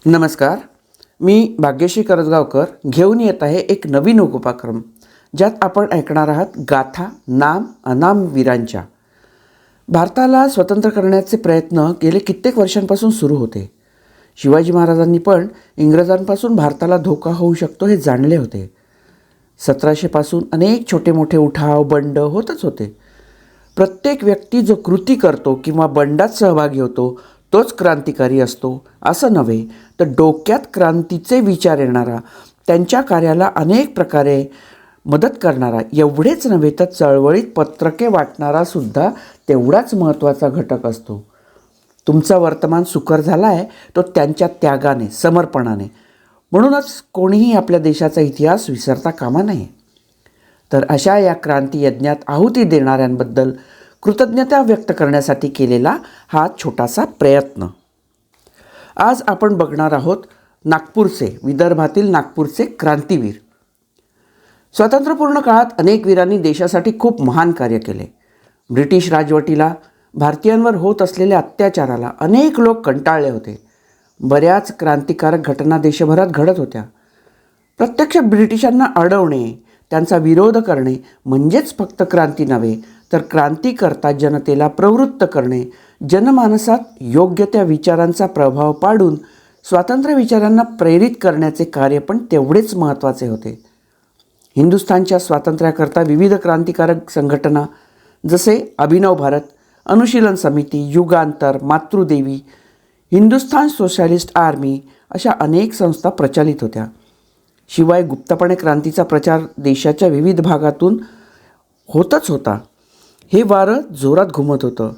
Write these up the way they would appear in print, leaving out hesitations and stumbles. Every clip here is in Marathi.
नमस्कार. मी भाग्यश्री करजगावकर घेऊन येत आहे एक नवीन उपक्रम ज्यात आपण ऐकणार आहात गाथा नाम अनाम वीरांच्या. भारताला स्वतंत्र करण्याचे प्रयत्न गेले कित्येक वर्षांपासून सुरू होते. शिवाजी महाराजांनी पण इंग्रजांपासून भारताला धोका होऊ शकतो हे जाणले होते. 1700 पासून अनेक छोटे मोठे उठाव बंड होतच होते. प्रत्येक व्यक्ती जो कृती करतो किंवा बंडात सहभागी होतो तोच क्रांतिकारी असतो असं नव्हे, तर डोक्यात क्रांतीचे विचार येणारा, त्यांच्या कार्याला अनेक प्रकारे मदत करणारा, एवढेच नव्हे तर चळवळीत पत्रके वाटणारा सुद्धा तेवढाच महत्त्वाचा घटक असतो. तुमचा वर्तमान सुकर झाला आहे तो त्यांच्या त्यागाने, समर्पणाने. म्हणूनच कोणीही आपल्या देशाचा इतिहास विसरता कामा नये. तर अशा या क्रांती यज्ञात आहुती देणाऱ्यांबद्दल कृतज्ञता व्यक्त करण्यासाठी केलेला हा छोटासा प्रयत्न. आज आपण बघणार आहोत नागपूरचे, विदर्भातील नागपूरचे क्रांतीवीर. स्वातंत्र्यपूर्ण काळात अनेक वीरांनी देशासाठी खूप महान कार्य केले. ब्रिटिश राजवटीला, भारतीयांवर होत असलेल्या अत्याचाराला अनेक लोक कंटाळले होते. बऱ्याच क्रांतिकारक घटना देशभरात घडत होत्या. प्रत्यक्ष ब्रिटिशांना अडवणे, त्यांचा विरोध करणे म्हणजेच फक्त क्रांती नव्हे, तर क्रांती करता जनतेला प्रवृत्त करणे, जनमानसात योग्य त्या विचारांचा प्रभाव पाडून स्वातंत्र्य विचारांना प्रेरित करण्याचे कार्य पण तेवढेच महत्त्वाचे होते. हिंदुस्थानच्या स्वातंत्र्याकरता विविध क्रांतिकारक संघटना जसे अभिनव भारत, अनुशीलन समिती, युगांतर, मातृदेवी, हिंदुस्थान सोशलिस्ट आर्मी अशा अनेक संस्था प्रचलित होत्या. शिवाय गुप्तपणे क्रांतीचा प्रचार देशाच्या विविध भागातून होतच होता. हे वारं जोरात घुमत होतं.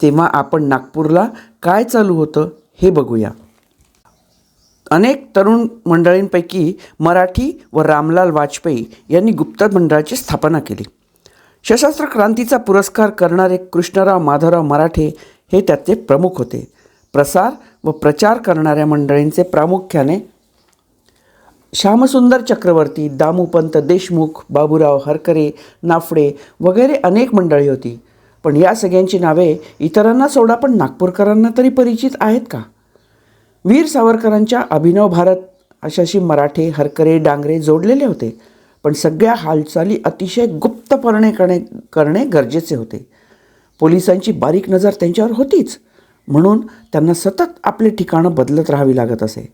तेव्हा आपण नागपूरला काय चालू होतं हे बघूया. अनेक तरुण मंडळींपैकी मराठी व रामलाल वाजपेयी यांनी गुप्त मंडळाची स्थापना केली. सशस्त्र क्रांतीचा पुरस्कार करणारे कृष्णराव माधवराव मराठे हे त्याचे प्रमुख होते. प्रसार व प्रचार करणाऱ्या मंडळींचे प्रामुख्याने श्यामसुंदर चक्रवर्ती, दामूपंत देशमुख, बाबूराव हरकरे, नाफडे वगैरे अनेक मंडळी होती. पण या सगळ्यांची नावे इतरांना सोडा, पण नागपूरकरांना तरी परिचित आहेत का? वीर सावरकरांच्या अभिनव भारत अशाशी मराठे, हरकरे, डांगरे जोडलेले होते. पण सगळ्या हालचाली अतिशय गुप्तपणे करणे गरजेचे होते. पोलिसांची बारीक नजर त्यांच्यावर होतीच, म्हणून त्यांना सतत आपले ठिकाणं बदलत राहावी लागत असे.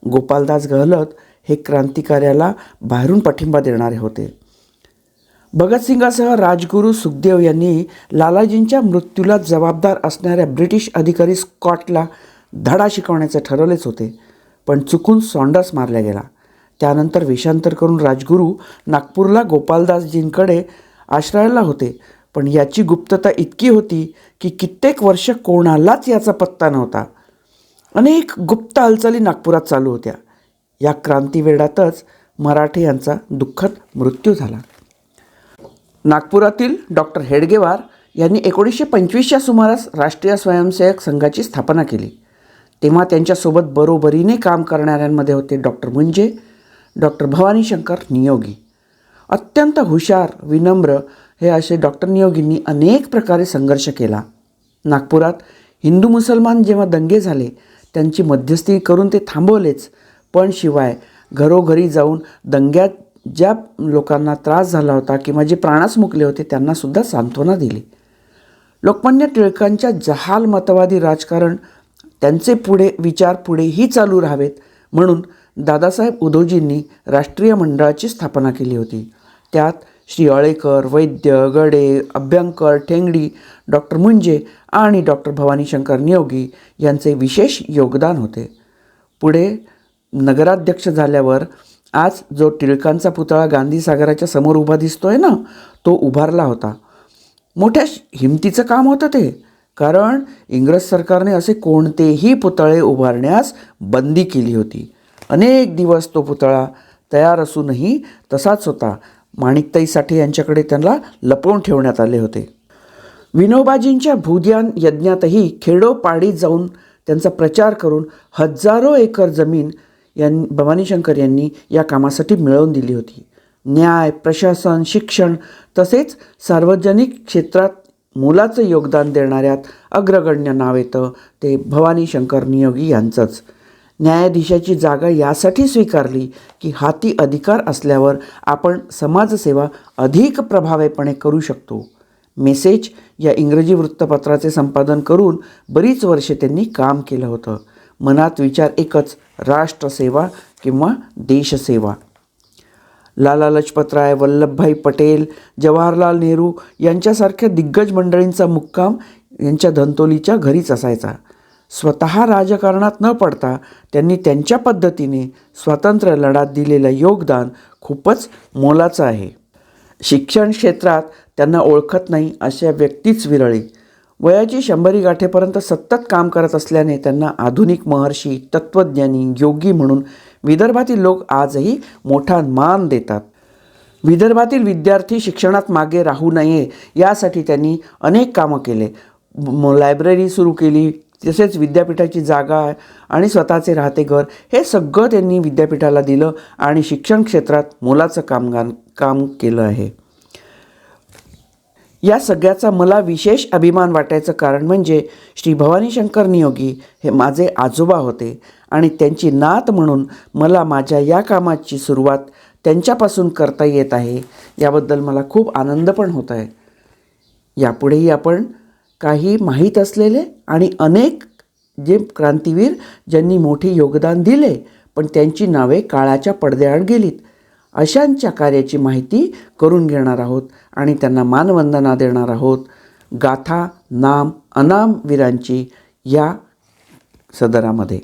गोपालदास गहलोत हे क्रांतिकार्याला बाहेरून पाठिंबा देणारे होते. भगतसिंगासह राजगुरू सुखदेव यांनी लालाजींच्या मृत्यूला जबाबदार असणाऱ्या ब्रिटिश अधिकारी स्कॉटला धडा शिकवण्याचे ठरवलेच होते. पण चुकून सॉन्डर्स मारला गेला. त्यानंतर वेषांतर करून राजगुरू नागपूरला गोपालदासजींकडे आश्रयाला होते. पण याची गुप्तता इतकी होती की कित्येक वर्ष कोणालाच याचा पत्ता नव्हता. अनेक गुप्त हालचाली नागपुरात चालू होत्या. या क्रांतीवेळातच मराठे यांचा दुःखद मृत्यू झाला. नागपुरातील डॉक्टर हेडगेवार यांनी 1925च्या सुमारास राष्ट्रीय स्वयंसेवक संघाची स्थापना केली. तेव्हा त्यांच्यासोबत बरोबरीने काम करणाऱ्यांमध्ये होते डॉक्टर मुंजे, डॉक्टर भवानीशंकर नियोगी. अत्यंत हुशार, विनम्र हे असे डॉक्टर नियोगींनी अनेक प्रकारे संघर्ष केला. नागपुरात हिंदू मुसलमान जेव्हा दंगे झाले त्यांची मध्यस्थी करून ते थांबवलेच, पण शिवाय घरोघरी जाऊन दंग्यात ज्या लोकांना त्रास झाला होता किंवा जे प्राणास मुकले होते त्यांनासुद्धा सांत्वना दिली. लोकमान्य टिळकांच्या जहाल मतवादी राजकारण, त्यांचे विचार पुढेही चालू राहावेत म्हणून दादासाहेब उदोजींनी राष्ट्रीय मंडळाची स्थापना केली होती. त्यात श्री अळेकर, वैद्य, गडे, अभ्यंकर, ठेंगडी, डॉक्टर मुंजे आणि डॉक्टर भवानीशंकर नियोगी यांचे विशेष योगदान होते. पुढे नगराध्यक्ष झाल्यावर आज जो टिळकांचा पुतळा गांधी सागराच्या समोर उभा दिसतोय ना, तो उभारला होता. मोठ्या हिमतीचं काम होतं ते, कारण इंग्रज सरकारने असे कोणतेही पुतळे उभारण्यास बंदी केली होती. अनेक दिवस तो पुतळा तयार असूनही तसाच होता. माणिकताई साठे यांच्याकडे त्यांना लपवून ठेवण्यात आले होते. विनोबाजींच्या भूध्यान यज्ञातही खेडोपाडीत जाऊन त्यांचा प्रचार करून हजारो एकर जमीन भवानीशंकर यांनी या कामासाठी मिळवून दिली होती. न्याय, प्रशासन, शिक्षण तसेच सार्वजनिक क्षेत्रात मोलाचं योगदान देणाऱ्यात अग्रगण्य नाव येतं ते भवानीशंकर नियोगी यांचंच. न्यायाधीशाची जागा यासाठी स्वीकारली की हाती अधिकार असल्यावर आपण समाजसेवा अधिक प्रभावीपणे करू शकतो. मेसेज या इंग्रजी वृत्तपत्राचे संपादन करून बरीच वर्षे त्यांनी काम केलं होतं. मनात विचार एकच, राष्ट्रसेवा किंवा देशसेवा. लाला लजपतराय, वल्लभभाई पटेल, जवाहरलाल नेहरू यांच्यासारख्या दिग्गज मंडळींचा मुक्काम यांच्या धंतोलीच्या घरीच असायचा. स्वतः राजकारणात न पडता त्यांनी त्यांच्या पद्धतीने स्वातंत्र्य लढ्यात दिलेलं योगदान खूपच मोलाचं आहे. शिक्षण क्षेत्रात त्यांना ओळखत नाही अशा व्यक्तीच विरळी. वयाची 100 गाठेपर्यंत सतत काम करत असल्याने त्यांना आधुनिक महर्षी, तत्त्वज्ञानी, योगी म्हणून विदर्भातील लोक आजही मोठा मान देतात. विदर्भातील विद्यार्थी शिक्षणात मागे राहू नये यासाठी त्यांनी अनेक कामं केले. लायब्ररी सुरू केली, तसेच विद्यापीठाची जागा आणि स्वतःचे राहते घर हे सगळं त्यांनी विद्यापीठाला दिलं आणि शिक्षण क्षेत्रात मोलाचं काम केलं आहे. या सगळ्याचा मला विशेष अभिमान वाटायचं कारण म्हणजे श्री भवानी शंकर नियोगी हे माझे आजोबा होते आणि त्यांची नात म्हणून मला माझ्या या कामाची सुरुवात त्यांच्यापासून करता येत आहे. याबद्दल मला खूप आनंद पण होत आहे. यापुढेही आपण काही माहीत असलेले आणि अनेक जे क्रांतीवीर ज्यांनी मोठे योगदान दिले पण त्यांची नावे काळाच्या पडद्याआड गेलीत अशांच्या कार्याची माहिती करून घेणार आहोत आणि त्यांना मानवंदना देणार आहोत. गाथा नाम अनाम वीरांची या सदरामध्ये.